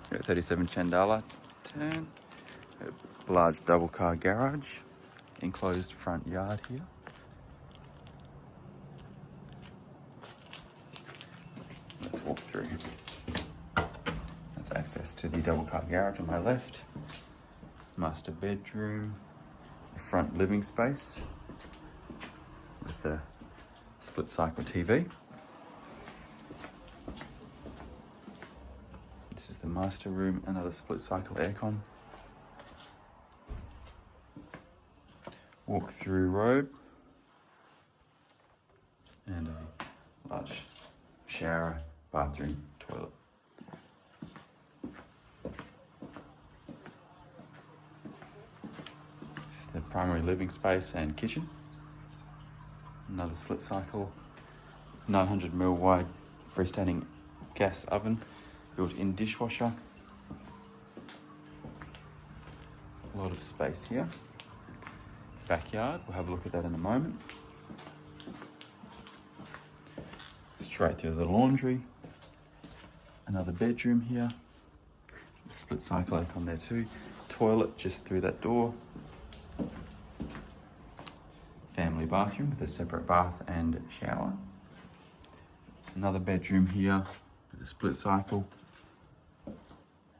Here at 37 Chandala turn. A large double car garage. Enclosed front yard here. Let's walk through. That's access to the double car garage on my left. Master bedroom. The front living space with the split cycle TV. This is the master room, another split cycle aircon. Walk through robe and a large shower, bathroom, toilet. This is the primary living space and kitchen. Another split cycle, 900mm wide freestanding gas oven, built-in dishwasher. A lot of space here. Backyard, we'll have a look at that in a moment. Straight through the laundry. Another bedroom here. Split cycle aircon there too. Toilet just through that door. Family bathroom with a separate bath and shower. Another bedroom here with a split cycle.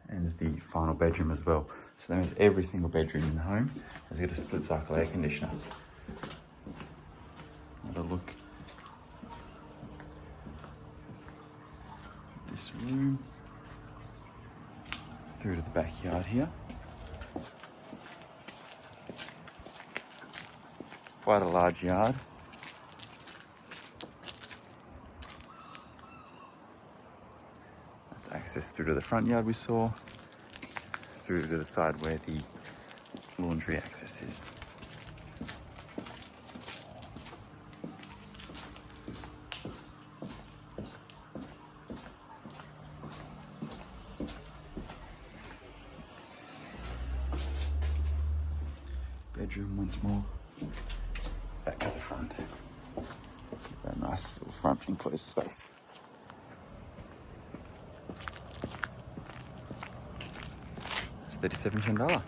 And the final bedroom as well. So that means every single bedroom in the home has got a split cycle air conditioner. Have a look. This room. Through to the backyard here. Quite a large yard. That's access through to the front yard we saw. Through to the side where the laundry access is. Bedroom once more. Back to the front. That nice little front enclosed space. It's 37 Chandala.